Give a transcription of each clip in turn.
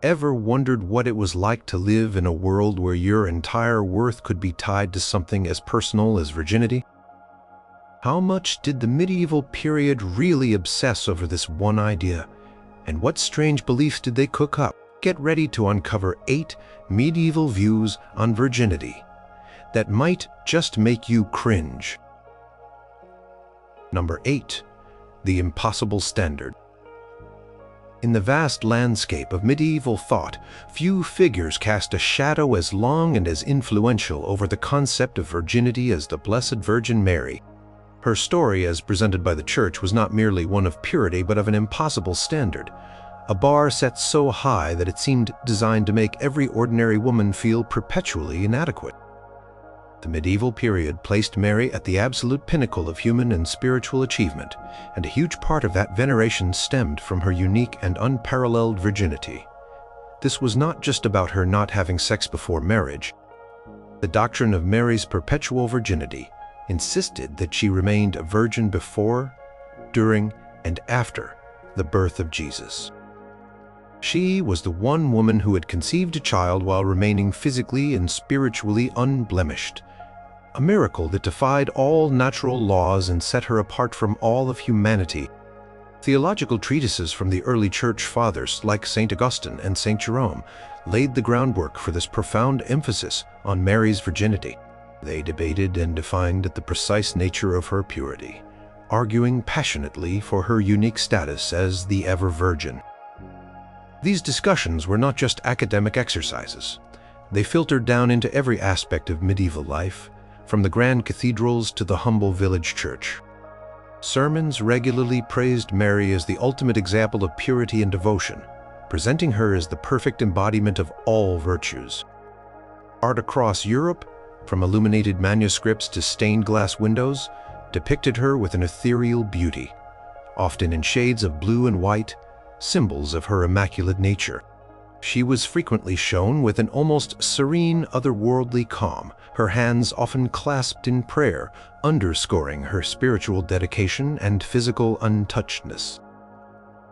Ever wondered what it was like to live in a world where your entire worth could be tied to something as personal as virginity? How much did the medieval period really obsess over this one idea? And what strange beliefs did they cook up? Get ready to uncover 8 medieval views on virginity that might just make you cringe. Number 8. The impossible standard. In the vast landscape of medieval thought, few figures cast a shadow as long and as influential over the concept of virginity as the Blessed Virgin Mary. Her story, as presented by the Church, was not merely one of purity, but of an impossible standard, a bar set so high that it seemed designed to make every ordinary woman feel perpetually inadequate. The medieval period placed Mary at the absolute pinnacle of human and spiritual achievement, and a huge part of that veneration stemmed from her unique and unparalleled virginity. This was not just about her not having sex before marriage. The doctrine of Mary's perpetual virginity insisted that she remained a virgin before, during, and after the birth of Jesus. She was the one woman who had conceived a child while remaining physically and spiritually unblemished, a miracle that defied all natural laws and set her apart from all of humanity. Theological treatises from the early church fathers like St. Augustine and St. Jerome laid the groundwork for this profound emphasis on Mary's virginity. They debated and defined the precise nature of her purity, arguing passionately for her unique status as the ever-virgin. These discussions were not just academic exercises. They filtered down into every aspect of medieval life, from the grand cathedrals to the humble village church. Sermons regularly praised Mary as the ultimate example of purity and devotion, presenting her as the perfect embodiment of all virtues. Art across Europe, from illuminated manuscripts to stained glass windows, depicted her with an ethereal beauty, often in shades of blue and white, symbols of her immaculate nature. She was frequently shown with an almost serene, otherworldly calm, her hands often clasped in prayer, underscoring her spiritual dedication and physical untouchedness.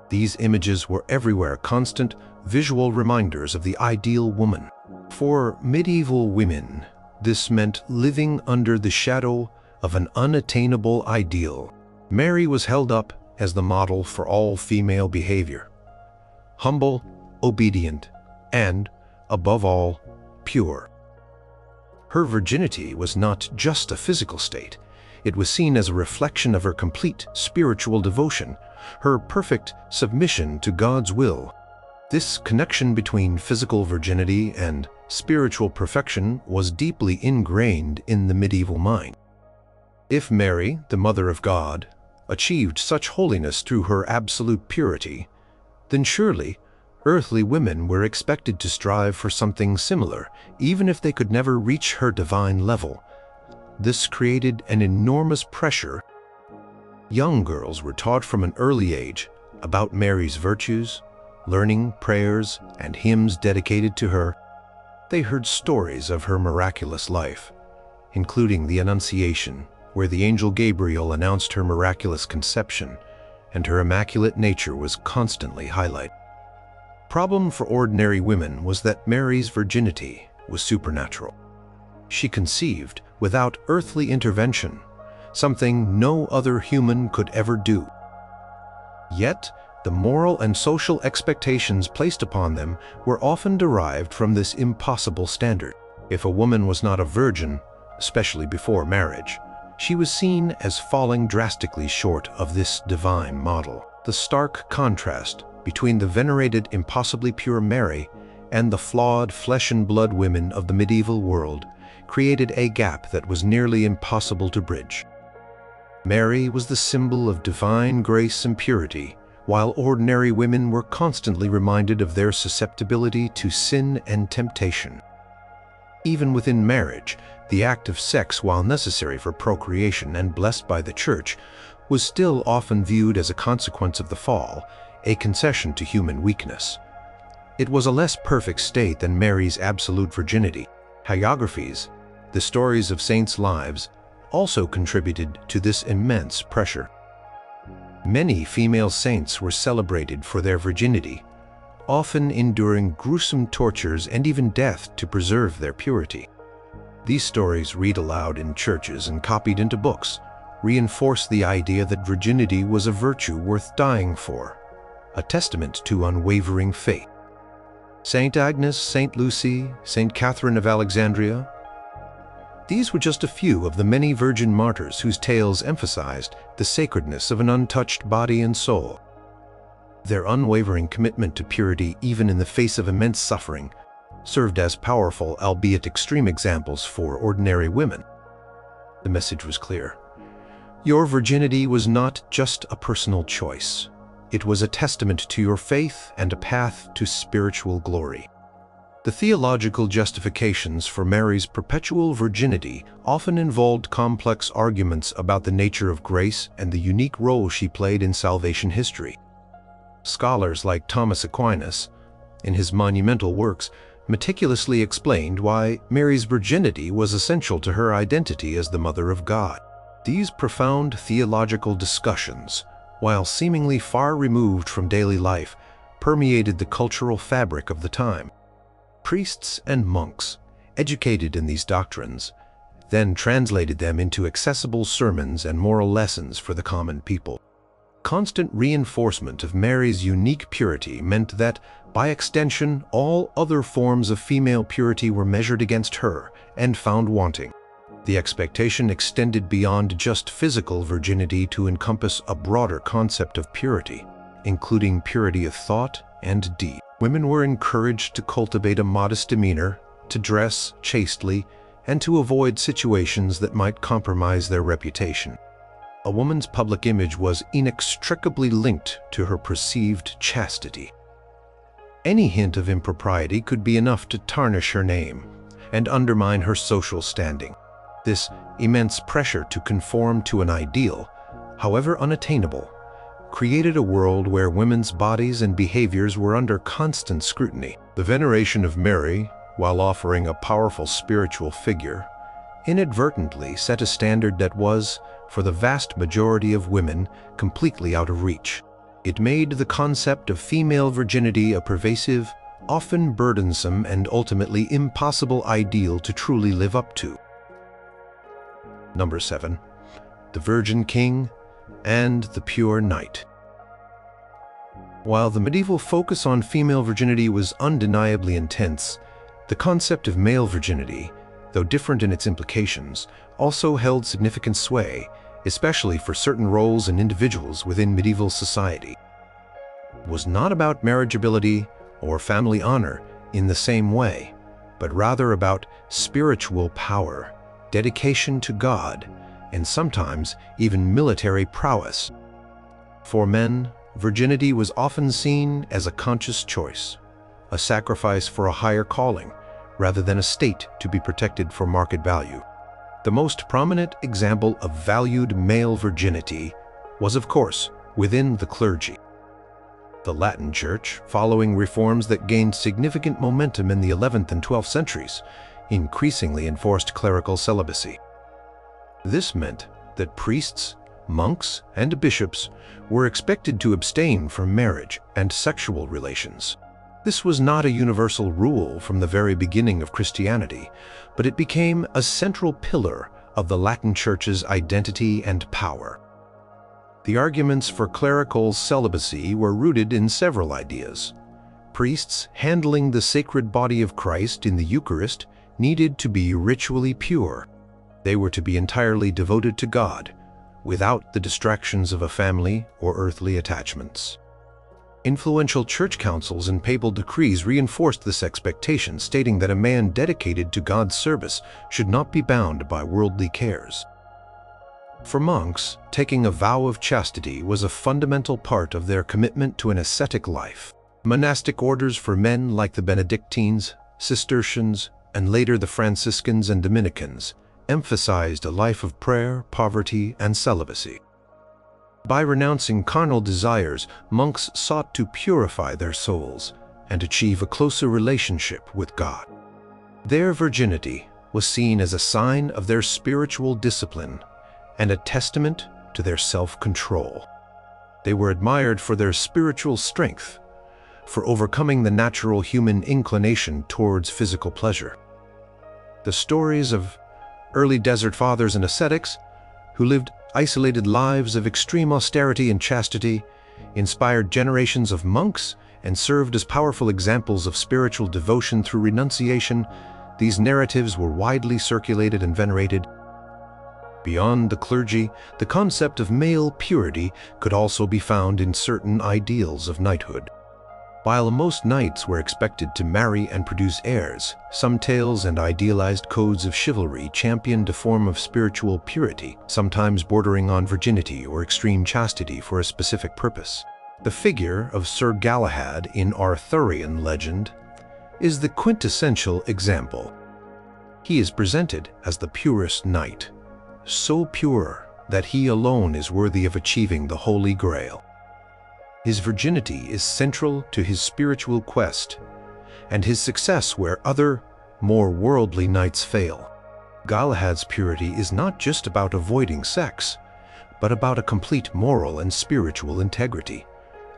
These images were everywhere constant, visual reminders of the ideal woman. For medieval women, this meant living under the shadow of an unattainable ideal. Mary was held up as the model for all female behavior. Humble, obedient, and, above all, pure. Her virginity was not just a physical state. It was seen as a reflection of her complete spiritual devotion, her perfect submission to God's will. This connection between physical virginity and spiritual perfection was deeply ingrained in the medieval mind. If Mary, the Mother of God, achieved such holiness through her absolute purity, then surely earthly women were expected to strive for something similar, even if they could never reach her divine level. This created an enormous pressure. Young girls were taught from an early age about Mary's virtues, learning prayers and hymns dedicated to her. They heard stories of her miraculous life, including the Annunciation, where the angel Gabriel announced her miraculous conception, and her immaculate nature was constantly highlighted. Problem for ordinary women was that Mary's virginity was supernatural. She conceived without earthly intervention, something no other human could ever do. Yet, the moral and social expectations placed upon them were often derived from this impossible standard. If a woman was not a virgin, especially before marriage, she was seen as falling drastically short of this divine model. The stark contrast between the venerated, impossibly pure Mary and the flawed flesh and blood women of the medieval world created a gap that was nearly impossible to bridge. Mary was the symbol of divine grace and purity, while ordinary women were constantly reminded of their susceptibility to sin and temptation. Even within marriage, the act of sex, while necessary for procreation and blessed by the Church, was still often viewed as a consequence of the fall, a concession to human weakness. It was a less perfect state than Mary's absolute virginity. Hagiographies, the stories of saints' lives, also contributed to this immense pressure. Many female saints were celebrated for their virginity, often enduring gruesome tortures and even death to preserve their purity. These stories, read aloud in churches and copied into books, reinforce the idea that virginity was a virtue worth dying for, a testament to unwavering faith. Saint Agnes, Saint Lucy, Saint Catherine of Alexandria. These were just a few of the many virgin martyrs whose tales emphasized the sacredness of an untouched body and soul. Their unwavering commitment to purity, even in the face of immense suffering, served as powerful, albeit extreme, examples for ordinary women. The message was clear. Your virginity was not just a personal choice. It was a testament to your faith and a path to spiritual glory. The theological justifications for Mary's perpetual virginity often involved complex arguments about the nature of grace and the unique role she played in salvation history. Scholars like Thomas Aquinas, in his monumental works, meticulously explained why Mary's virginity was essential to her identity as the Mother of God. These profound theological discussions, while seemingly far removed from daily life, permeated the cultural fabric of the time. Priests and monks, educated in these doctrines, then translated them into accessible sermons and moral lessons for the common people. Constant reinforcement of Mary's unique purity meant that, by extension, all other forms of female purity were measured against her and found wanting. The expectation extended beyond just physical virginity to encompass a broader concept of purity, including purity of thought and deed. Women were encouraged to cultivate a modest demeanor, to dress chastely, and to avoid situations that might compromise their reputation. A woman's public image was inextricably linked to her perceived chastity. Any hint of impropriety could be enough to tarnish her name and undermine her social standing. This immense pressure to conform to an ideal, however unattainable, created a world where women's bodies and behaviors were under constant scrutiny. The veneration of Mary, while offering a powerful spiritual figure, inadvertently set a standard that was, for the vast majority of women, completely out of reach. It made the concept of female virginity a pervasive, often burdensome, and ultimately impossible ideal to truly live up to. Number 7. The Virgin King and the Pure Knight. While the medieval focus on female virginity was undeniably intense, the concept of male virginity, though different in its implications, also held significant sway, especially for certain roles and individuals within medieval society. It was not about marriageability or family honor in the same way, but rather about spiritual power, dedication to God, and sometimes even military prowess. For men, virginity was often seen as a conscious choice, a sacrifice for a higher calling, rather than a state to be protected for market value. The most prominent example of valued male virginity was, of course, within the clergy. The Latin Church, following reforms that gained significant momentum in the 11th and 12th centuries, increasingly enforced clerical celibacy. This meant that priests, monks, and bishops were expected to abstain from marriage and sexual relations. This was not a universal rule from the very beginning of Christianity, but it became a central pillar of the Latin Church's identity and power. The arguments for clerical celibacy were rooted in several ideas. Priests handling the sacred body of Christ in the Eucharist needed to be ritually pure. They were to be entirely devoted to God, without the distractions of a family or earthly attachments. Influential church councils and papal decrees reinforced this expectation, stating that a man dedicated to God's service should not be bound by worldly cares. For monks, taking a vow of chastity was a fundamental part of their commitment to an ascetic life. Monastic orders for men like the Benedictines, Cistercians, and later the Franciscans and Dominicans emphasized a life of prayer, poverty, and celibacy. By renouncing carnal desires, monks sought to purify their souls and achieve a closer relationship with God. Their virginity was seen as a sign of their spiritual discipline and a testament to their self-control. They were admired for their spiritual strength, for overcoming the natural human inclination towards physical pleasure. The stories of early desert fathers and ascetics who lived isolated lives of extreme austerity and chastity inspired generations of monks and served as powerful examples of spiritual devotion through renunciation. These narratives were widely circulated and venerated. Beyond the clergy, the concept of male purity could also be found in certain ideals of knighthood. While most knights were expected to marry and produce heirs, some tales and idealized codes of chivalry championed a form of spiritual purity, sometimes bordering on virginity or extreme chastity for a specific purpose. The figure of Sir Galahad in Arthurian legend is the quintessential example. He is presented as the purest knight, so pure that he alone is worthy of achieving the Holy Grail. His virginity is central to his spiritual quest, and his success where other, more worldly knights fail. Galahad's purity is not just about avoiding sex, but about a complete moral and spiritual integrity,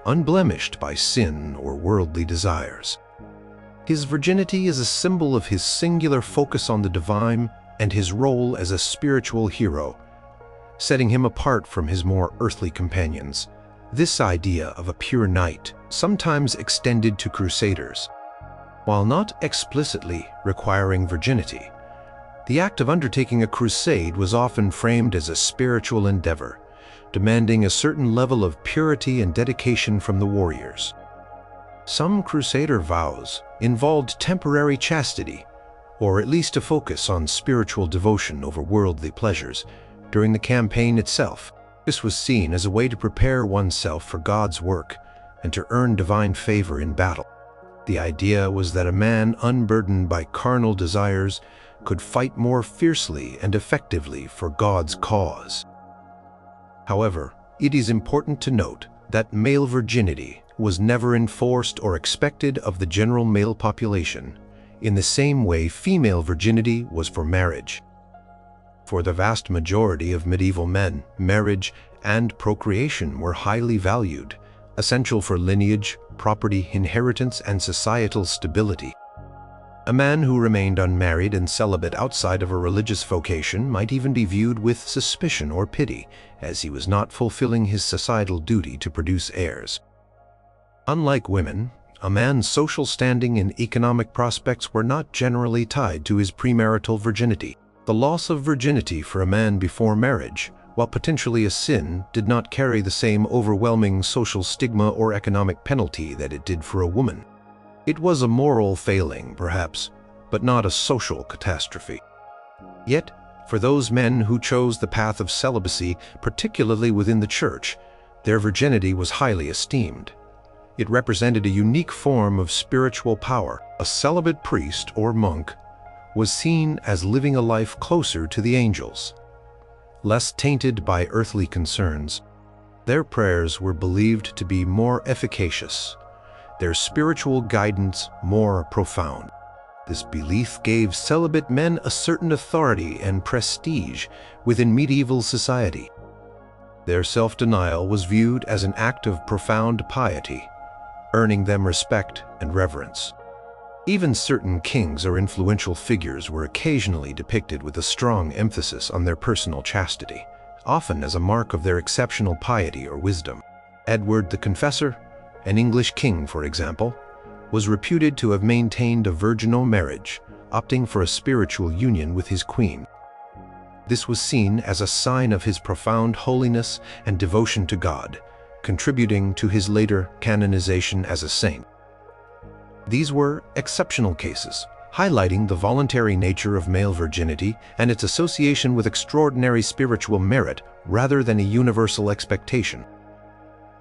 unblemished by sin or worldly desires. His virginity is a symbol of his singular focus on the divine and his role as a spiritual hero, setting him apart from his more earthly companions. This idea of a pure knight sometimes extended to crusaders. While not explicitly requiring virginity, the act of undertaking a crusade was often framed as a spiritual endeavor, demanding a certain level of purity and dedication from the warriors. Some crusader vows involved temporary chastity, or at least a focus on spiritual devotion over worldly pleasures during the campaign itself. This was seen as a way to prepare oneself for God's work and to earn divine favor in battle. The idea was that a man unburdened by carnal desires could fight more fiercely and effectively for God's cause. However, it is important to note that male virginity was never enforced or expected of the general male population, in the same way female virginity was for marriage. For the vast majority of medieval men, marriage and procreation were highly valued, essential for lineage, property, inheritance, and societal stability. A man who remained unmarried and celibate outside of a religious vocation might even be viewed with suspicion or pity, as he was not fulfilling his societal duty to produce heirs. Unlike women, a man's social standing and economic prospects were not generally tied to his premarital virginity. The loss of virginity for a man before marriage, while potentially a sin, did not carry the same overwhelming social stigma or economic penalty that it did for a woman. It was a moral failing, perhaps, but not a social catastrophe. Yet, for those men who chose the path of celibacy, particularly within the church, their virginity was highly esteemed. It represented a unique form of spiritual power. A celibate priest or monk was seen as living a life closer to the angels, less tainted by earthly concerns. Their prayers were believed to be more efficacious, their spiritual guidance more profound. This belief gave celibate men a certain authority and prestige within medieval society. Their self-denial was viewed as an act of profound piety, earning them respect and reverence. Even certain kings or influential figures were occasionally depicted with a strong emphasis on their personal chastity, often as a mark of their exceptional piety or wisdom. Edward the Confessor, an English king, for example, was reputed to have maintained a virginal marriage, opting for a spiritual union with his queen. This was seen as a sign of his profound holiness and devotion to God, contributing to his later canonization as a saint. These were exceptional cases, highlighting the voluntary nature of male virginity and its association with extraordinary spiritual merit rather than a universal expectation.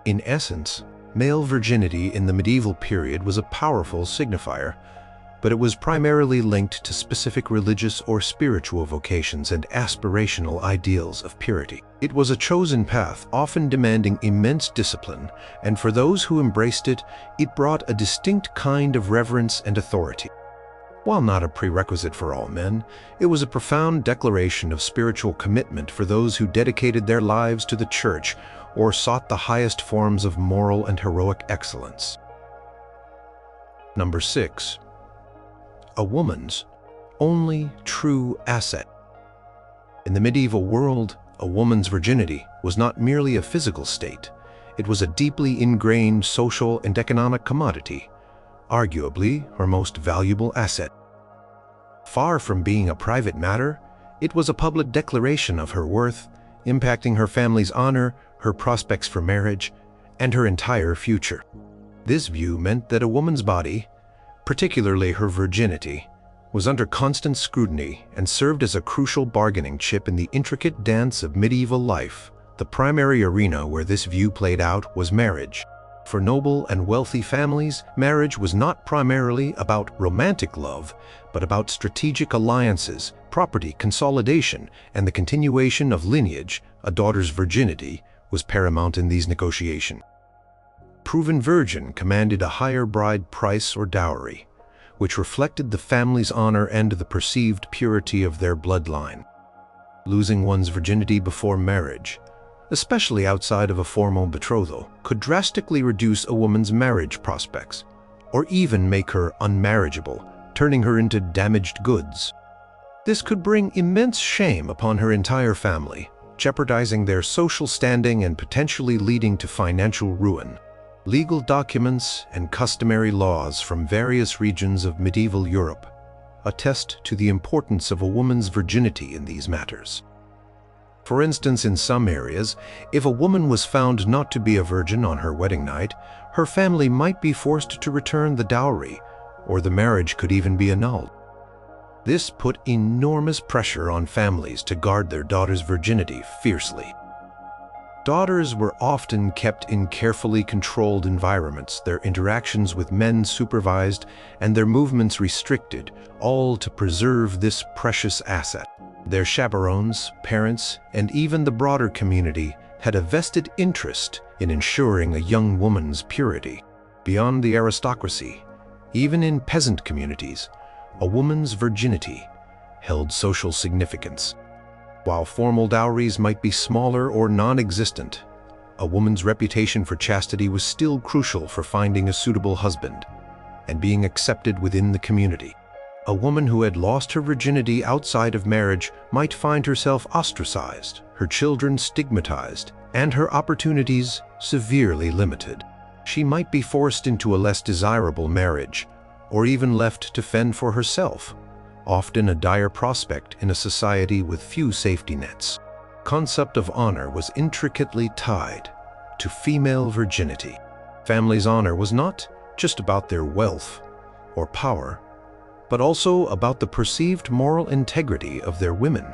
In essence, male virginity in the medieval period was a powerful signifier, but it was primarily linked to specific religious or spiritual vocations and aspirational ideals of purity. It was a chosen path, often demanding immense discipline, and for those who embraced it, it brought a distinct kind of reverence and authority. While not a prerequisite for all men, it was a profound declaration of spiritual commitment for those who dedicated their lives to the church or sought the highest forms of moral and heroic excellence. Number 6. A woman's only true asset. In the medieval world, a woman's virginity was not merely a physical state. It was a deeply ingrained social and economic commodity, arguably her most valuable asset. Far from being a private matter, it was a public declaration of her worth, impacting her family's honor, her prospects for marriage, and her entire future. This view meant that a woman's body, particularly her virginity, was under constant scrutiny and served as a crucial bargaining chip in the intricate dance of medieval life. The primary arena where this view played out was marriage. For noble and wealthy families, marriage was not primarily about romantic love, but about strategic alliances, property consolidation, and the continuation of lineage. A daughter's virginity was paramount in these negotiations. Proven virgin commanded a higher bride price or dowry, which reflected the family's honor and the perceived purity of their bloodline. Losing one's virginity before marriage, especially outside of a formal betrothal, could drastically reduce a woman's marriage prospects, or even make her unmarriageable, turning her into damaged goods. This could bring immense shame upon her entire family, jeopardizing their social standing and potentially leading to financial ruin. Legal documents and customary laws from various regions of medieval Europe attest to the importance of a woman's virginity in these matters. For instance, in some areas, if a woman was found not to be a virgin on her wedding night, her family might be forced to return the dowry, or the marriage could even be annulled. This put enormous pressure on families to guard their daughter's virginity fiercely. Daughters were often kept in carefully controlled environments, their interactions with men supervised, and their movements restricted, all to preserve this precious asset. Their chaperones, parents, and even the broader community had a vested interest in ensuring a young woman's purity. Beyond the aristocracy, even in peasant communities, a woman's virginity held social significance. While formal dowries might be smaller or non-existent, a woman's reputation for chastity was still crucial for finding a suitable husband and being accepted within the community. A woman who had lost her virginity outside of marriage might find herself ostracized, her children stigmatized, and her opportunities severely limited. She might be forced into a less desirable marriage, or even left to fend for herself, often a dire prospect in a society with few safety nets. The concept of honor was intricately tied to female virginity. Families' honor was not just about their wealth or power, but also about the perceived moral integrity of their women.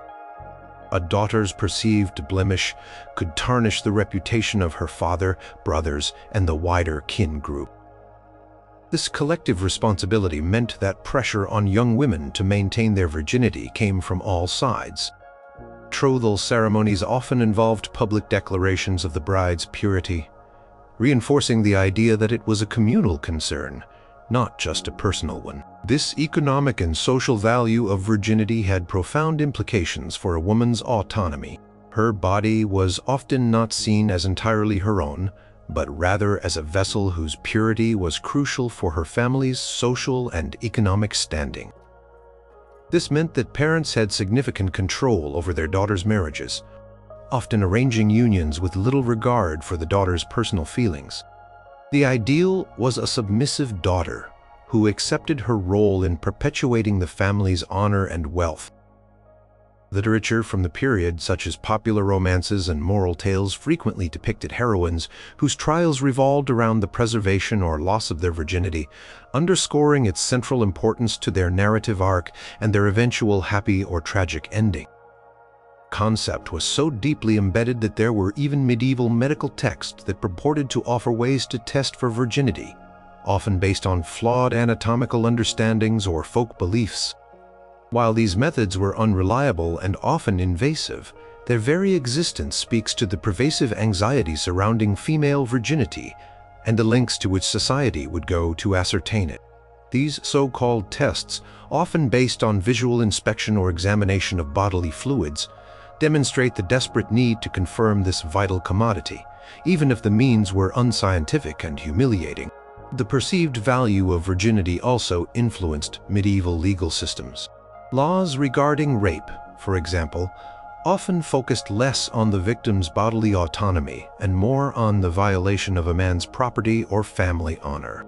A daughter's perceived blemish could tarnish the reputation of her father, brothers, and the wider kin group. This collective responsibility meant that pressure on young women to maintain their virginity came from all sides. Betrothal ceremonies often involved public declarations of the bride's purity, reinforcing the idea that it was a communal concern, not just a personal one. This economic and social value of virginity had profound implications for a woman's autonomy. Her body was often not seen as entirely her own, but rather as a vessel whose purity was crucial for her family's social and economic standing. This meant that parents had significant control over their daughters' marriages, often arranging unions with little regard for the daughter's personal feelings. The ideal was a submissive daughter who accepted her role in perpetuating the family's honor and wealth. Literature from the period, such as popular romances and moral tales, frequently depicted heroines whose trials revolved around the preservation or loss of their virginity, underscoring its central importance to their narrative arc and their eventual happy or tragic ending. The concept was so deeply embedded that there were even medieval medical texts that purported to offer ways to test for virginity, often based on flawed anatomical understandings or folk beliefs. While these methods were unreliable and often invasive, their very existence speaks to the pervasive anxiety surrounding female virginity and the lengths to which society would go to ascertain it. These so-called tests, often based on visual inspection or examination of bodily fluids, demonstrate the desperate need to confirm this vital commodity, even if the means were unscientific and humiliating. The perceived value of virginity also influenced medieval legal systems. Laws regarding rape, for example, often focused less on the victim's bodily autonomy and more on the violation of a man's property or family honor.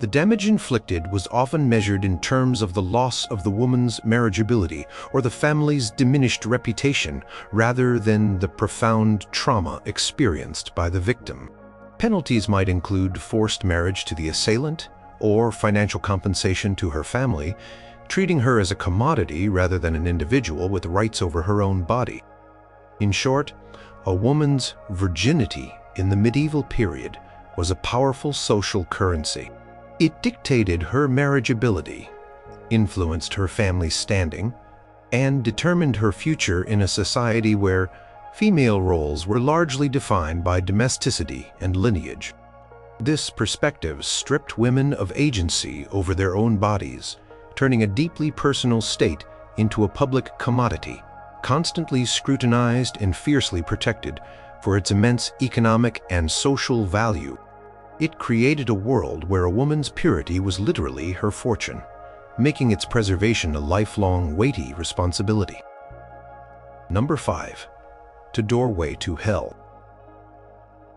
The damage inflicted was often measured in terms of the loss of the woman's marriageability or the family's diminished reputation rather than the profound trauma experienced by the victim. Penalties might include forced marriage to the assailant or financial compensation to her family, treating her as a commodity rather than an individual with rights over her own body. In short, a woman's virginity in the medieval period was a powerful social currency. It dictated her marriageability, influenced her family's standing, and determined her future in a society where female roles were largely defined by domesticity and lineage. This perspective stripped women of agency over their own bodies, turning a deeply personal state into a public commodity, constantly scrutinized and fiercely protected for its immense economic and social value. It created a world where a woman's purity was literally her fortune, making its preservation a lifelong, weighty responsibility. Number 5. The doorway to hell.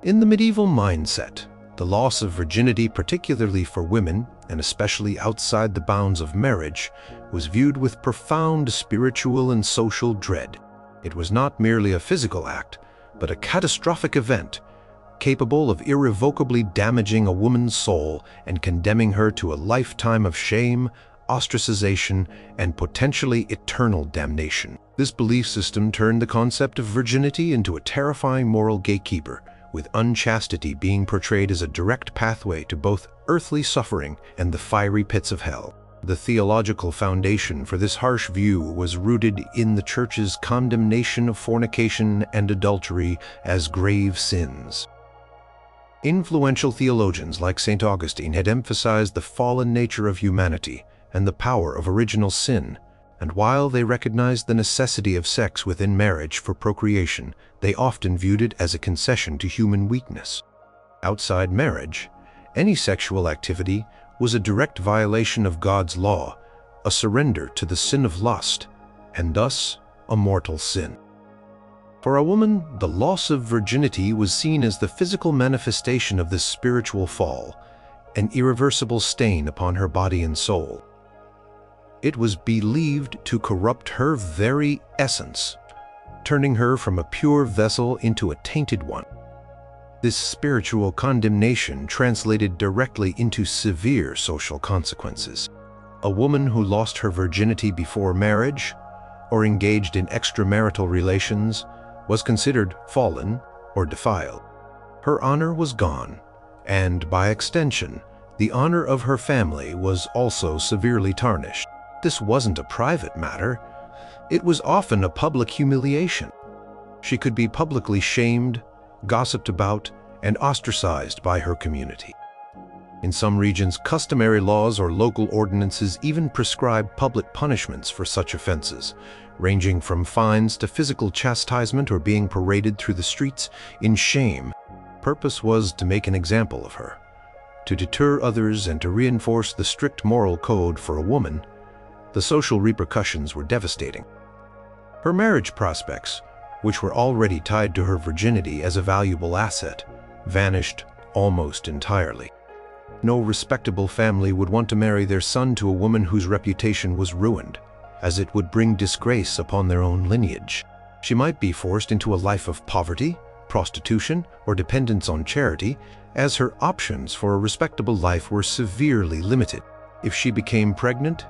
In the medieval mindset, the loss of virginity, particularly for women, and especially outside the bounds of marriage, was viewed with profound spiritual and social dread. It was not merely a physical act, but a catastrophic event, capable of irrevocably damaging a woman's soul and condemning her to a lifetime of shame, ostracization, and potentially eternal damnation. This belief system turned the concept of virginity into a terrifying moral gatekeeper, with unchastity being portrayed as a direct pathway to both earthly suffering and the fiery pits of hell. The theological foundation for this harsh view was rooted in the Church's condemnation of fornication and adultery as grave sins. Influential theologians like St. Augustine had emphasized the fallen nature of humanity and the power of original sin, and while they recognized the necessity of sex within marriage for procreation, they often viewed it as a concession to human weakness. Outside marriage, any sexual activity was a direct violation of God's law, a surrender to the sin of lust, and thus a mortal sin. For a woman, the loss of virginity was seen as the physical manifestation of this spiritual fall, an irreversible stain upon her body and soul. It was believed to corrupt her very essence, turning her from a pure vessel into a tainted one. This spiritual condemnation translated directly into severe social consequences. A woman who lost her virginity before marriage or engaged in extramarital relations was considered fallen or defiled. Her honor was gone, and by extension, the honor of her family was also severely tarnished. This wasn't a private matter. It was often a public humiliation. She could be publicly shamed, gossiped about, and ostracized by her community. In some regions, customary laws or local ordinances even prescribe public punishments for such offenses, ranging from fines to physical chastisement or being paraded through the streets in shame. Purpose was to make an example of her, to deter others and to reinforce the strict moral code for a woman. The social repercussions were devastating. Her marriage prospects, which were already tied to her virginity as a valuable asset, vanished almost entirely. No respectable family would want to marry their son to a woman whose reputation was ruined, as it would bring disgrace upon their own lineage. She might be forced into a life of poverty, prostitution, or dependence on charity, as her options for a respectable life were severely limited. If she became pregnant,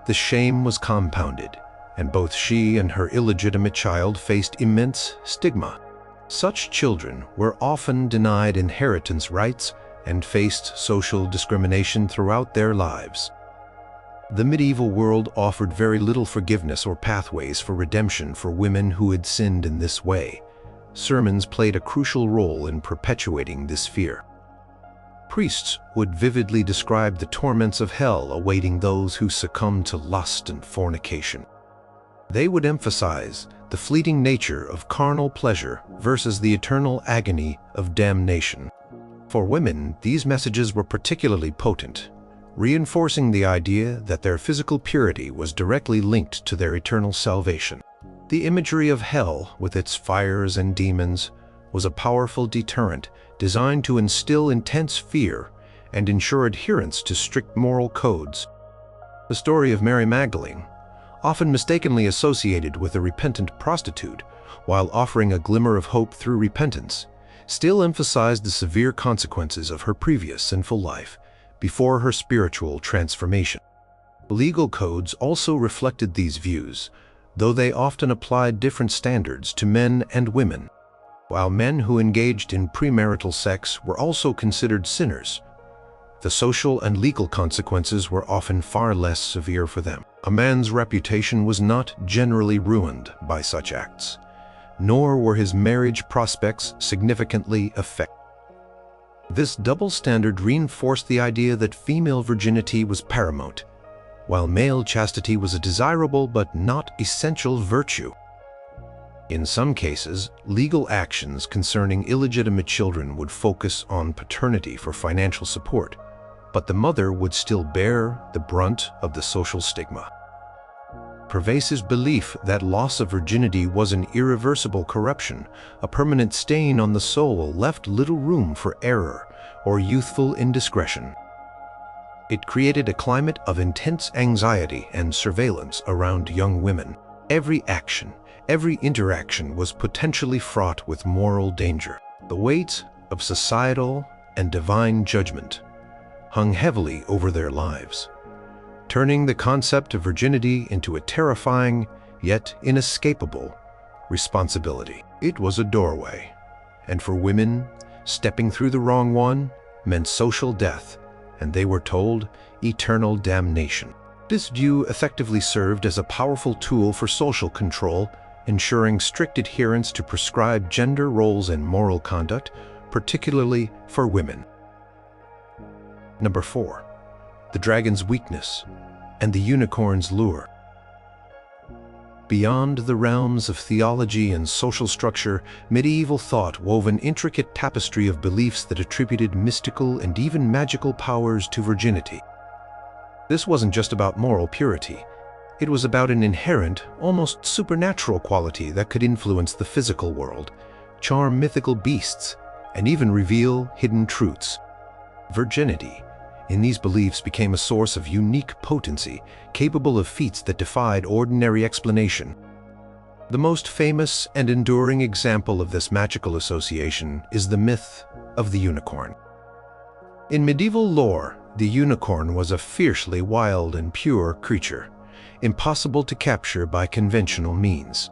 the shame was compounded, and both she and her illegitimate child faced immense stigma. Such children were often denied inheritance rights and faced social discrimination throughout their lives. The medieval world offered very little forgiveness or pathways for redemption for women who had sinned in this way. Sermons played a crucial role in perpetuating this fear. Priests would vividly describe the torments of hell awaiting those who succumb to lust and fornication. They would emphasize the fleeting nature of carnal pleasure versus the eternal agony of damnation. For women, these messages were particularly potent, reinforcing the idea that their physical purity was directly linked to their eternal salvation. The imagery of hell, with its fires and demons, was a powerful deterrent designed to instill intense fear and ensure adherence to strict moral codes. The story of Mary Magdalene, often mistakenly associated with a repentant prostitute, while offering a glimmer of hope through repentance, still emphasized the severe consequences of her previous sinful life before her spiritual transformation. Legal codes also reflected these views, though they often applied different standards to men and women. While men who engaged in premarital sex were also considered sinners, the social and legal consequences were often far less severe for them. A man's reputation was not generally ruined by such acts, nor were his marriage prospects significantly affected. This double standard reinforced the idea that female virginity was paramount, while male chastity was a desirable but not essential virtue. In some cases, legal actions concerning illegitimate children would focus on paternity for financial support, but the mother would still bear the brunt of the social stigma. Pervasive belief that loss of virginity was an irreversible corruption, a permanent stain on the soul, left little room for error or youthful indiscretion. It created a climate of intense anxiety and surveillance around young women. Every action, every interaction was potentially fraught with moral danger. The weight of societal and divine judgment hung heavily over their lives, turning the concept of virginity into a terrifying yet inescapable responsibility. It was a doorway, and for women, stepping through the wrong one meant social death, and they were told eternal damnation. This view effectively served as a powerful tool for social control, ensuring strict adherence to prescribed gender roles and moral conduct, particularly for women. Number 4. The dragon's weakness and the unicorn's lure. Beyond the realms of theology and social structure, medieval thought wove an intricate tapestry of beliefs that attributed mystical and even magical powers to virginity. This wasn't just about moral purity. It was about an inherent, almost supernatural quality that could influence the physical world, charm mythical beasts, and even reveal hidden truths. Virginity, in these beliefs, became a source of unique potency, capable of feats that defied ordinary explanation. The most famous and enduring example of this magical association is the myth of the unicorn. In medieval lore, the unicorn was a fiercely wild and pure creature, impossible to capture by conventional means.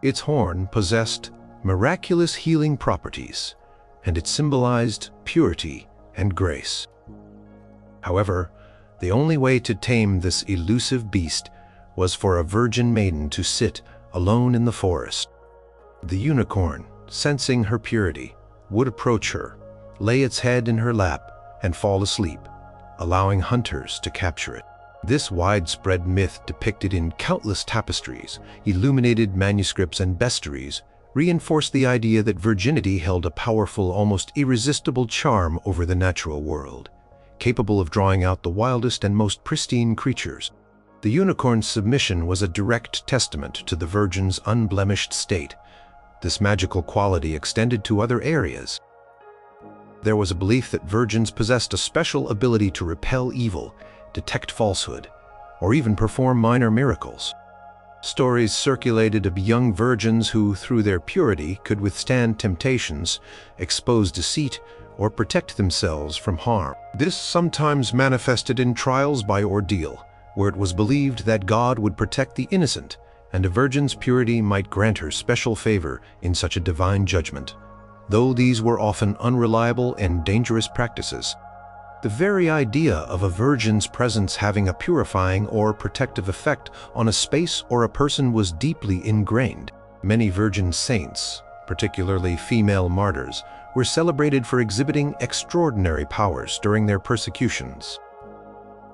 Its horn possessed miraculous healing properties, and it symbolized purity and grace. However, the only way to tame this elusive beast was for a virgin maiden to sit alone in the forest. The unicorn, sensing her purity, would approach her, lay its head in her lap, and fall asleep, allowing hunters to capture it. This widespread myth, depicted in countless tapestries, illuminated manuscripts, and bestiaries, reinforced the idea that virginity held a powerful, almost irresistible charm over the natural world, capable of drawing out the wildest and most pristine creatures. The unicorn's submission was a direct testament to the virgin's unblemished state. This magical quality extended to other areas. There was a belief that virgins possessed a special ability to repel evil, detect falsehood, or even perform minor miracles. Stories circulated of young virgins who, through their purity, could withstand temptations, expose deceit, or protect themselves from harm. This sometimes manifested in trials by ordeal, where it was believed that God would protect the innocent, and a virgin's purity might grant her special favor in such a divine judgment. Though these were often unreliable and dangerous practices, the very idea of a virgin's presence having a purifying or protective effect on a space or a person was deeply ingrained. Many virgin saints, particularly female martyrs, were celebrated for exhibiting extraordinary powers during their persecutions.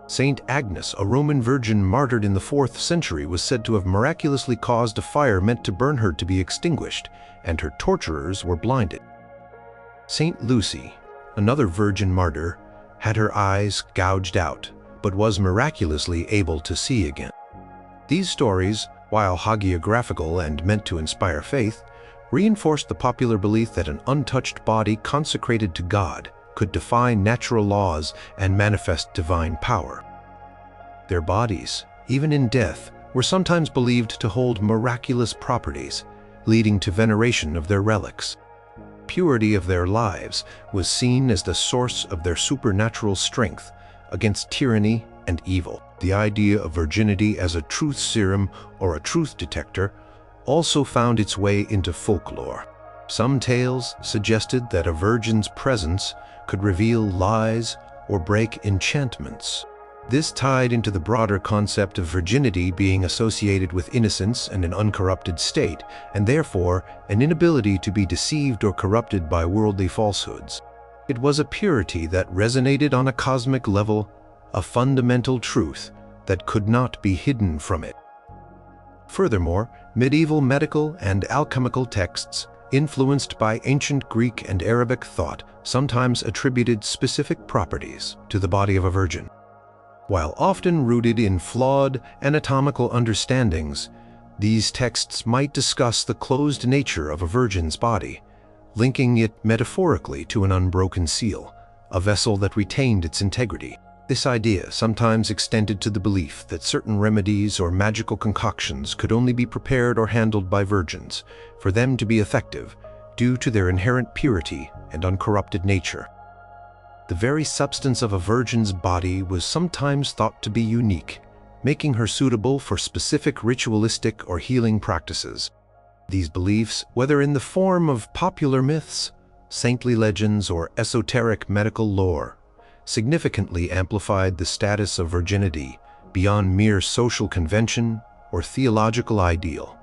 Saint Agnes, a Roman virgin martyred in the 4th century, was said to have miraculously caused a fire meant to burn her to be extinguished, and her torturers were blinded. Saint Lucy, Another virgin martyr had her eyes gouged out, but was miraculously able to see again. These stories, while hagiographical and meant to inspire faith, reinforced the popular belief that an untouched body consecrated to God could defy natural laws and manifest divine power. Their bodies, even in death, were sometimes believed to hold miraculous properties, leading to veneration of their relics. Purity of their lives was seen as the source of their supernatural strength against tyranny and evil. The idea of virginity as a truth serum or a truth detector also found its way into folklore. Some tales suggested that a virgin's presence could reveal lies or break enchantments. This tied into the broader concept of virginity being associated with innocence and an uncorrupted state, and therefore an inability to be deceived or corrupted by worldly falsehoods. It was a purity that resonated on a cosmic level, a fundamental truth that could not be hidden from it. Furthermore, medieval medical and alchemical texts, influenced by ancient Greek and Arabic thought, sometimes attributed specific properties to the body of a virgin. While often rooted in flawed anatomical understandings, these texts might discuss the closed nature of a virgin's body, linking it metaphorically to an unbroken seal, a vessel that retained its integrity. This idea sometimes extended to the belief that certain remedies or magical concoctions could only be prepared or handled by virgins for them to be effective due to their inherent purity and uncorrupted nature. The very substance of a virgin's body was sometimes thought to be unique, making her suitable for specific ritualistic or healing practices. These beliefs, whether in the form of popular myths, saintly legends, or esoteric medical lore, significantly amplified the status of virginity beyond mere social convention or theological ideal.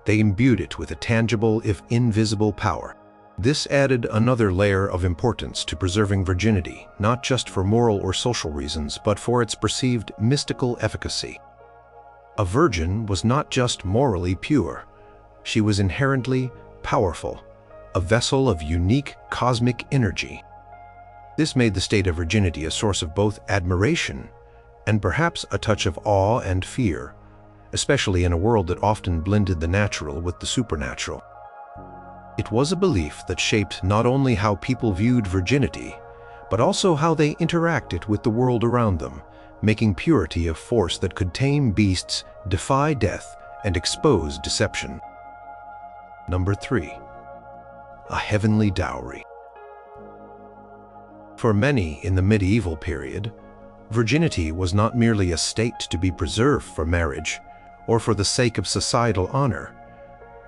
They imbued it with a tangible, if invisible, power. This added another layer of importance to preserving virginity, not just for moral or social reasons, but for its perceived mystical efficacy. A virgin was not just morally pure, she was inherently powerful, a vessel of unique cosmic energy. This made the state of virginity a source of both admiration and perhaps a touch of awe and fear, especially in a world that often blended the natural with the supernatural. It was a belief that shaped not only how people viewed virginity, but also how they interacted with the world around them, making purity a force that could tame beasts, defy death, and expose deception. Number 3. A heavenly dowry. For many in the medieval period, virginity was not merely a state to be preserved for marriage or for the sake of societal honor.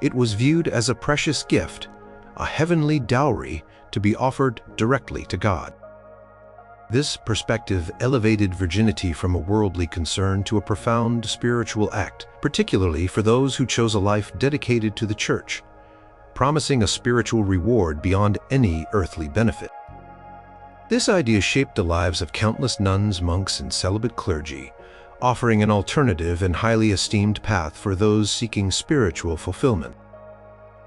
It was viewed as a precious gift, a heavenly dowry to be offered directly to God. This perspective elevated virginity from a worldly concern to a profound spiritual act, particularly for those who chose a life dedicated to the Church, promising a spiritual reward beyond any earthly benefit. This idea shaped the lives of countless nuns, monks, and celibate clergy, offering an alternative and highly esteemed path for those seeking spiritual fulfillment.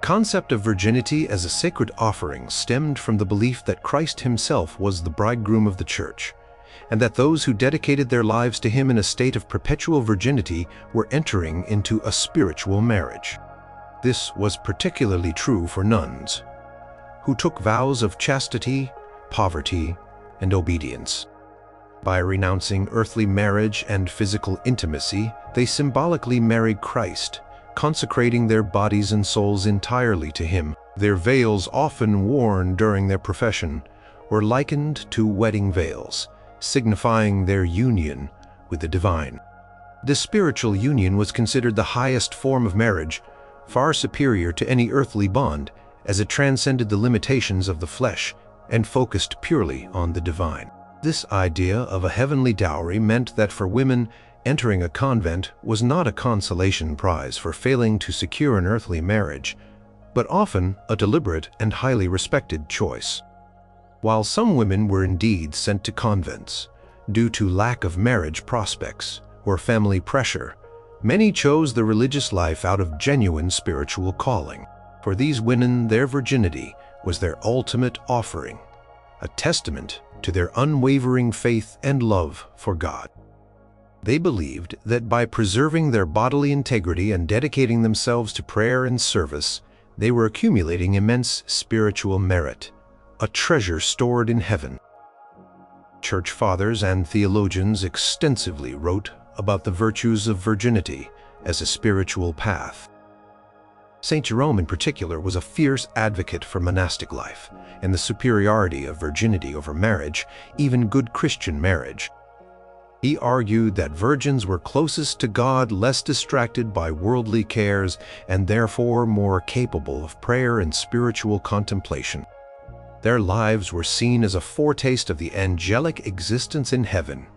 The concept of virginity as a sacred offering stemmed from the belief that Christ himself was the bridegroom of the Church, and that those who dedicated their lives to him in a state of perpetual virginity were entering into a spiritual marriage. This was particularly true for nuns, who took vows of chastity, poverty, and obedience. By renouncing earthly marriage and physical intimacy, they symbolically married Christ, consecrating their bodies and souls entirely to him. Their veils, often worn during their profession, were likened to wedding veils, signifying their union with the divine. This spiritual union was considered the highest form of marriage, far superior to any earthly bond, as it transcended the limitations of the flesh and focused purely on the divine. This idea of a heavenly dowry meant that for women, entering a convent was not a consolation prize for failing to secure an earthly marriage, but often a deliberate and highly respected choice. While some women were indeed sent to convents due to lack of marriage prospects or family pressure, many chose the religious life out of genuine spiritual calling. For these women, their virginity was their ultimate offering, a testament to their unwavering faith and love for God. They believed that by preserving their bodily integrity and dedicating themselves to prayer and service, they were accumulating immense spiritual merit, a treasure stored in heaven. Church fathers and theologians extensively wrote about the virtues of virginity as a spiritual path. St. Jerome in particular was a fierce advocate for monastic life and the superiority of virginity over marriage, even good Christian marriage. He argued that virgins were closest to God, less distracted by worldly cares, and therefore more capable of prayer and spiritual contemplation. Their lives were seen as a foretaste of the angelic existence in heaven,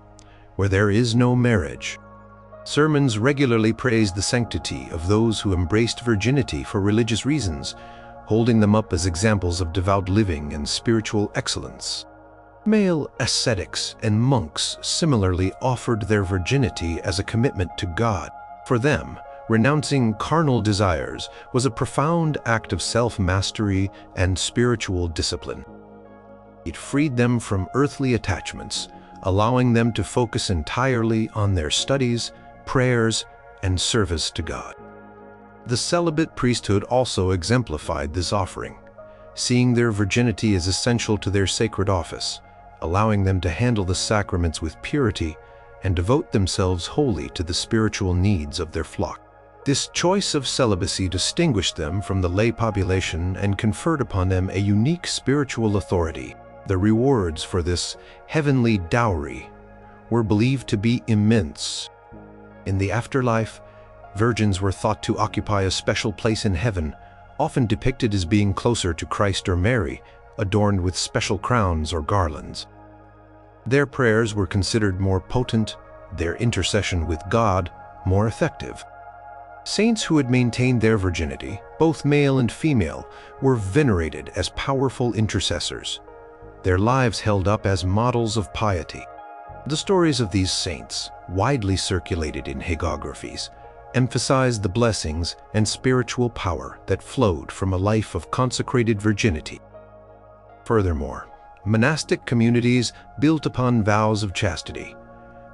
where there is no marriage. Sermons regularly praised the sanctity of those who embraced virginity for religious reasons, holding them up as examples of devout living and spiritual excellence. Male ascetics and monks similarly offered their virginity as a commitment to God. For them, renouncing carnal desires was a profound act of self-mastery and spiritual discipline. It freed them from earthly attachments, allowing them to focus entirely on their studies, prayers, and service to God. The celibate priesthood also exemplified this offering, seeing their virginity as essential to their sacred office, allowing them to handle the sacraments with purity and devote themselves wholly to the spiritual needs of their flock. This choice of celibacy distinguished them from the lay population and conferred upon them a unique spiritual authority. The rewards for this heavenly dowry were believed to be immense. In the afterlife, virgins were thought to occupy a special place in heaven, often depicted as being closer to Christ or Mary, adorned with special crowns or garlands. Their prayers were considered more potent, their intercession with God more effective. Saints who had maintained their virginity, both male and female, were venerated as powerful intercessors, their lives held up as models of piety. The stories of these saints, widely circulated in hagiographies, emphasized the blessings and spiritual power that flowed from a life of consecrated virginity. Furthermore, monastic communities built upon vows of chastity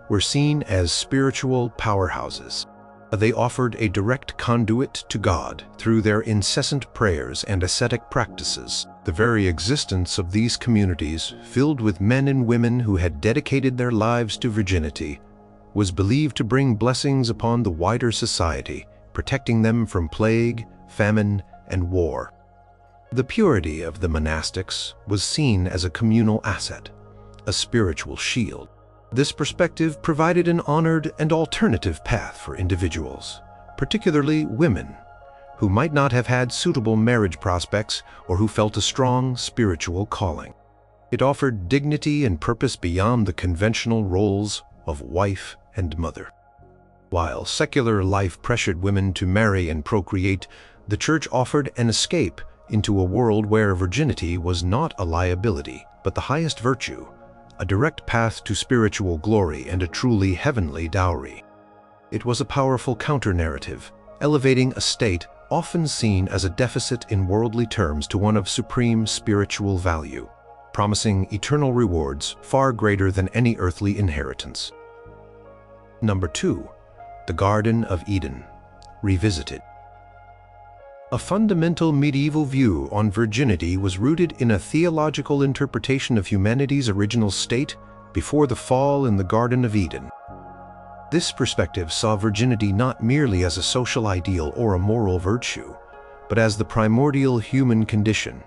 were seen as spiritual powerhouses. They offered a direct conduit to God through their incessant prayers and ascetic practices. The very existence of these communities, filled with men and women who had dedicated their lives to virginity, was believed to bring blessings upon the wider society, protecting them from plague, famine, and war. The purity of the monastics was seen as a communal asset, a spiritual shield. This perspective provided an honored and alternative path for individuals, particularly women, who might not have had suitable marriage prospects or who felt a strong spiritual calling. It offered dignity and purpose beyond the conventional roles of wife and mother. While secular life pressured women to marry and procreate, the Church offered an escape into a world where virginity was not a liability, but the highest virtue, a direct path to spiritual glory and a truly heavenly dowry. It was a powerful counter-narrative, elevating a state often seen as a deficit in worldly terms to one of supreme spiritual value, promising eternal rewards far greater than any earthly inheritance. Number 2. The Garden of Eden, revisited. A fundamental medieval view on virginity was rooted in a theological interpretation of humanity's original state before the fall in the Garden of Eden. This perspective saw virginity not merely as a social ideal or a moral virtue, but as the primordial human condition,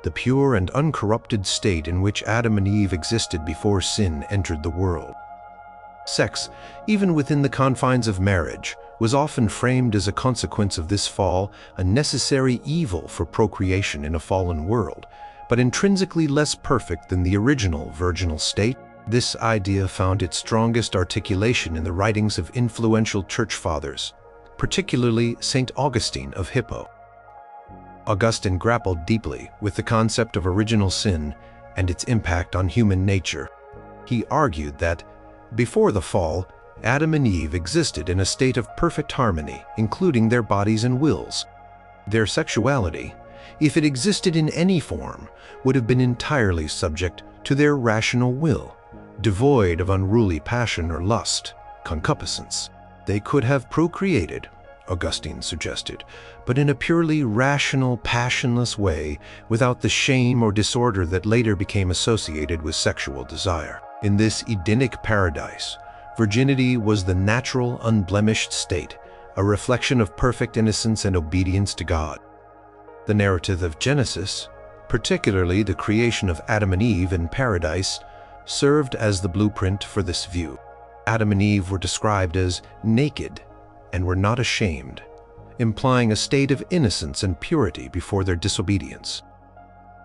the pure and uncorrupted state in which Adam and Eve existed before sin entered the world. Sex, even within the confines of marriage, was often framed as a consequence of this fall, a necessary evil for procreation in a fallen world, but intrinsically less perfect than the original virginal state. This idea found its strongest articulation in the writings of influential church fathers, particularly St. Augustine of Hippo. Augustine grappled deeply with the concept of original sin and its impact on human nature. He argued that, before the fall, Adam and Eve existed in a state of perfect harmony, including their bodies and wills. Their sexuality, if it existed in any form, would have been entirely subject to their rational will, devoid of unruly passion or lust, concupiscence. They could have procreated, Augustine suggested, but in a purely rational, passionless way, without the shame or disorder that later became associated with sexual desire. In this Edenic paradise, virginity was the natural, unblemished state, a reflection of perfect innocence and obedience to God. The narrative of Genesis, particularly the creation of Adam and Eve in paradise, served as the blueprint for this view. Adam and Eve were described as naked and were not ashamed, implying a state of innocence and purity before their disobedience.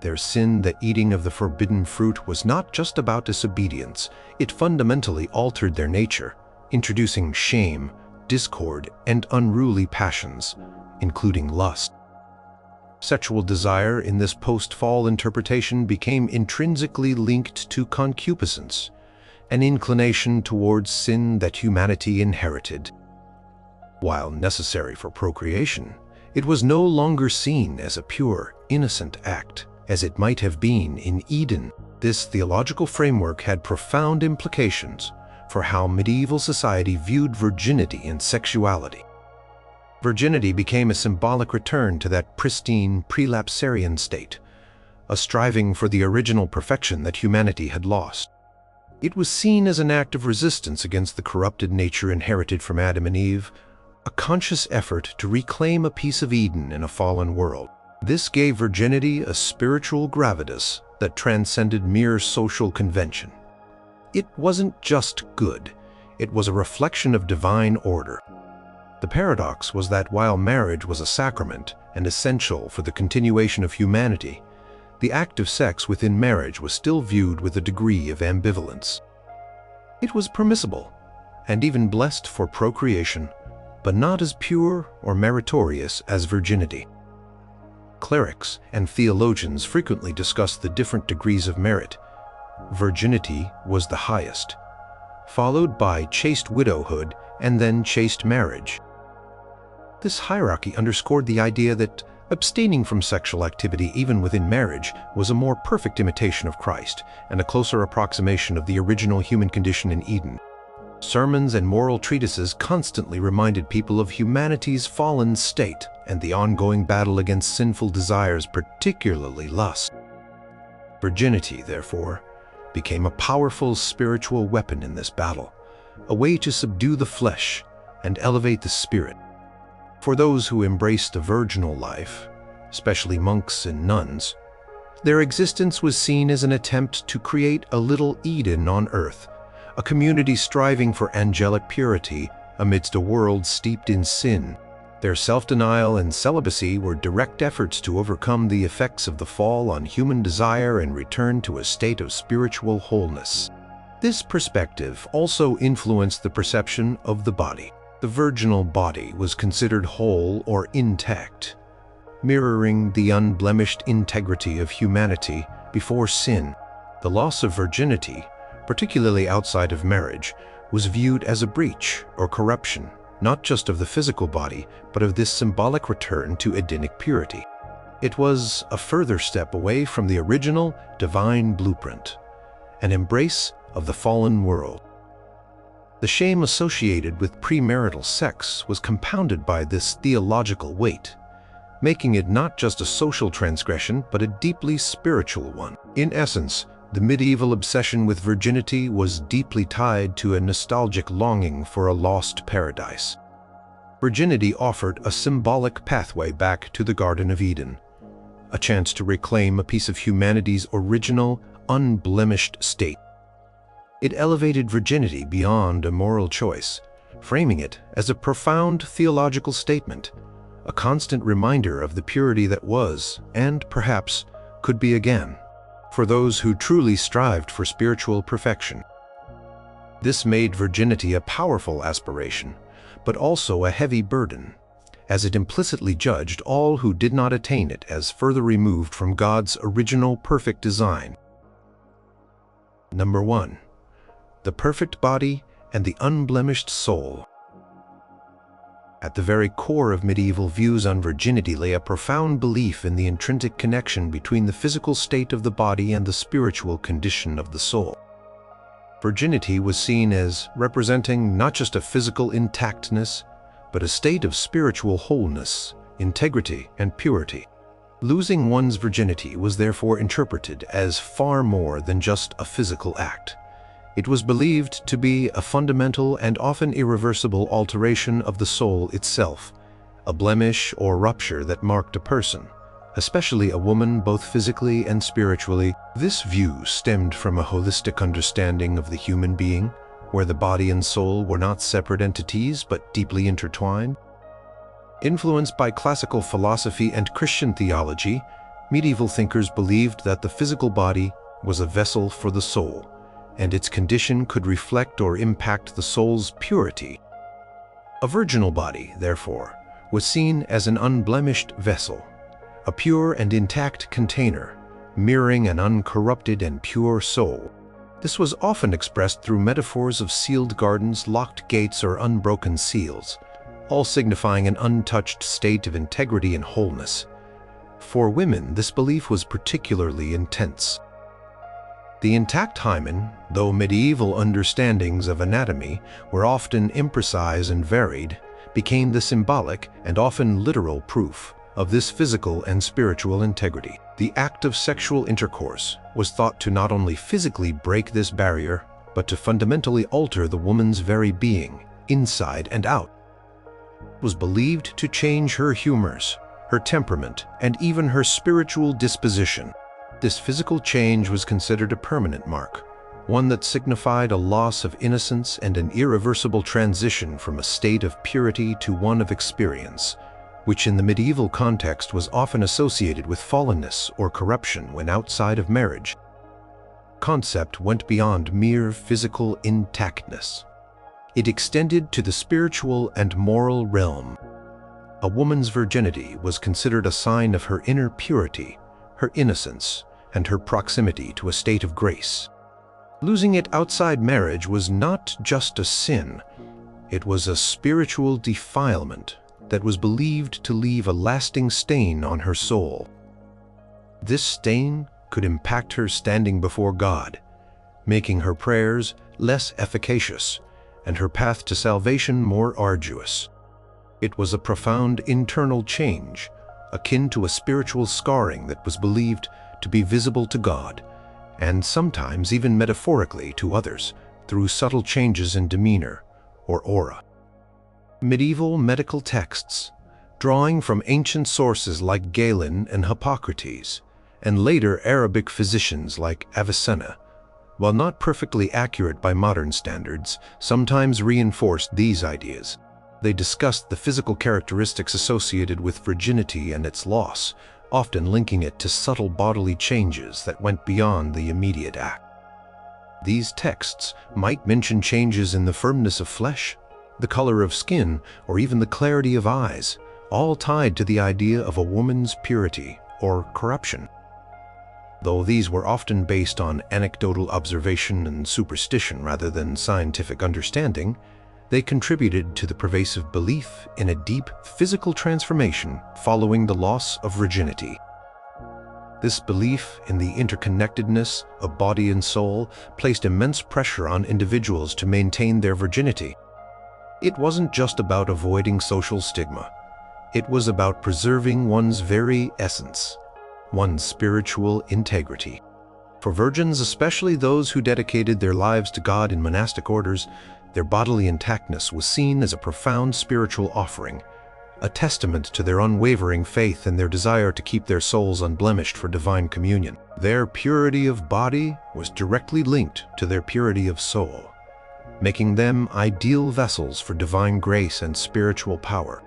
Their sin, the eating of the forbidden fruit, was not just about disobedience. It fundamentally altered their nature, introducing shame, discord, and unruly passions, including lust. Sexual desire in this post-fall interpretation became intrinsically linked to concupiscence, an inclination towards sin that humanity inherited. While necessary for procreation, it was no longer seen as a pure, innocent act, as it might have been in Eden. This theological framework had profound implications for how medieval society viewed virginity and sexuality. Virginity became a symbolic return to that pristine, prelapsarian state, a striving for the original perfection that humanity had lost. It was seen as an act of resistance against the corrupted nature inherited from Adam and Eve, a conscious effort to reclaim a piece of Eden in a fallen world. This gave virginity a spiritual gravitas that transcended mere social convention. It wasn't just good, it was a reflection of divine order. The paradox was that while marriage was a sacrament and essential for the continuation of humanity, the act of sex within marriage was still viewed with a degree of ambivalence. It was permissible and even blessed for procreation, but not as pure or meritorious as virginity. Clerics and theologians frequently discussed the different degrees of merit. Virginity was the highest, followed by chaste widowhood and then chaste marriage. This hierarchy underscored the idea that abstaining from sexual activity even within marriage was a more perfect imitation of Christ and a closer approximation of the original human condition in Eden. Sermons and moral treatises constantly reminded people of humanity's fallen state and the ongoing battle against sinful desires, particularly lust. Virginity, therefore, became a powerful spiritual weapon in this battle, a way to subdue the flesh and elevate the spirit. For those who embraced a virginal life, especially monks and nuns, their existence was seen as an attempt to create a little Eden on earth, a community striving for angelic purity amidst a world steeped in sin. Their self-denial and celibacy were direct efforts to overcome the effects of the fall on human desire and return to a state of spiritual wholeness. This perspective also influenced the perception of the body. The virginal body was considered whole or intact, mirroring the unblemished integrity of humanity before sin. The loss of virginity, particularly outside of marriage, was viewed as a breach or corruption, not just of the physical body, but of this symbolic return to Edenic purity. It was a further step away from the original divine blueprint, an embrace of the fallen world. The shame associated with premarital sex was compounded by this theological weight, making it not just a social transgression, but a deeply spiritual one. In essence, the medieval obsession with virginity was deeply tied to a nostalgic longing for a lost paradise. Virginity offered a symbolic pathway back to the Garden of Eden, a chance to reclaim a piece of humanity's original, unblemished state. It elevated virginity beyond a moral choice, framing it as a profound theological statement, a constant reminder of the purity that was, and perhaps could be again, for those who truly strived for spiritual perfection. This made virginity a powerful aspiration, but also a heavy burden, as it implicitly judged all who did not attain it as further removed from God's original perfect design. Number 1. The perfect body and the unblemished soul. At the very core of medieval views on virginity lay a profound belief in the intrinsic connection between the physical state of the body and the spiritual condition of the soul. Virginity was seen as representing not just a physical intactness, but a state of spiritual wholeness, integrity, and purity. Losing one's virginity was therefore interpreted as far more than just a physical act. It was believed to be a fundamental and often irreversible alteration of the soul itself, a blemish or rupture that marked a person, especially a woman, both physically and spiritually. This view stemmed from a holistic understanding of the human being, where the body and soul were not separate entities but deeply intertwined. Influenced by classical philosophy and Christian theology, medieval thinkers believed that the physical body was a vessel for the soul, and its condition could reflect or impact the soul's purity. A virginal body, therefore, was seen as an unblemished vessel, a pure and intact container, mirroring an uncorrupted and pure soul. This was often expressed through metaphors of sealed gardens, locked gates, or unbroken seals, all signifying an untouched state of integrity and wholeness. For women, this belief was particularly intense. The intact hymen, though medieval understandings of anatomy were often imprecise and varied, became the symbolic and often literal proof of this physical and spiritual integrity. The act of sexual intercourse was thought to not only physically break this barrier, but to fundamentally alter the woman's very being, inside and out. It was believed to change her humors, her temperament, and even her spiritual disposition. This physical change was considered a permanent mark, one that signified a loss of innocence and an irreversible transition from a state of purity to one of experience, which in the medieval context was often associated with fallenness or corruption when outside of marriage. The concept went beyond mere physical intactness. It extended to the spiritual and moral realm. A woman's virginity was considered a sign of her inner purity, her innocence, and her proximity to a state of grace. Losing it outside marriage was not just a sin, it was a spiritual defilement that was believed to leave a lasting stain on her soul. This stain could impact her standing before God, making her prayers less efficacious and her path to salvation more arduous. It was a profound internal change, akin to a spiritual scarring that was believed to be visible to God, and sometimes even metaphorically to others, through subtle changes in demeanor or aura. Medieval medical texts, drawing from ancient sources like Galen and Hippocrates, and later Arabic physicians like Avicenna, while not perfectly accurate by modern standards, sometimes reinforced these ideas. They discussed the physical characteristics associated with virginity and its loss, often linking it to subtle bodily changes that went beyond the immediate act. These texts might mention changes in the firmness of flesh, the color of skin, or even the clarity of eyes, all tied to the idea of a woman's purity or corruption. Though these were often based on anecdotal observation and superstition rather than scientific understanding, they contributed to the pervasive belief in a deep physical transformation following the loss of virginity. This belief in the interconnectedness of body and soul placed immense pressure on individuals to maintain their virginity. It wasn't just about avoiding social stigma. It was about preserving one's very essence, one's spiritual integrity. For virgins, especially those who dedicated their lives to God in monastic orders, their bodily intactness was seen as a profound spiritual offering, a testament to their unwavering faith and their desire to keep their souls unblemished for divine communion. Their purity of body was directly linked to their purity of soul, making them ideal vessels for divine grace and spiritual power.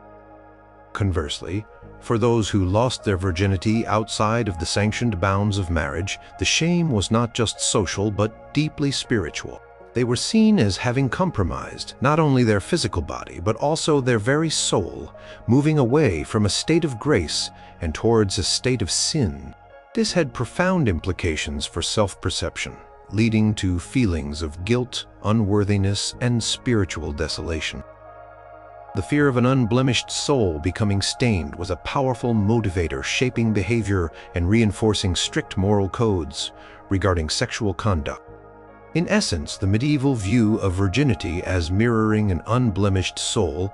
Conversely, for those who lost their virginity outside of the sanctioned bounds of marriage, the shame was not just social but deeply spiritual. They were seen as having compromised not only their physical body but also their very soul, moving away from a state of grace and towards a state of sin. This had profound implications for self-perception, leading to feelings of guilt, unworthiness, and spiritual desolation. The fear of an unblemished soul becoming stained was a powerful motivator, shaping behavior and reinforcing strict moral codes regarding sexual conduct. In essence, the medieval view of virginity as mirroring an unblemished soul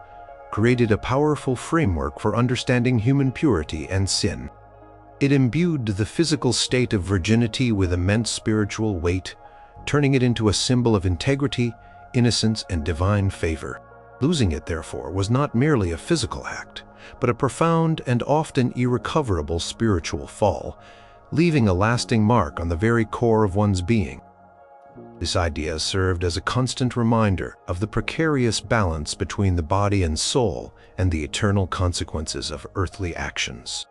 created a powerful framework for understanding human purity and sin. It imbued the physical state of virginity with immense spiritual weight, turning it into a symbol of integrity, innocence, and divine favor. Losing it, therefore, was not merely a physical act, but a profound and often irrecoverable spiritual fall, leaving a lasting mark on the very core of one's being. This idea served as a constant reminder of the precarious balance between the body and soul and the eternal consequences of earthly actions.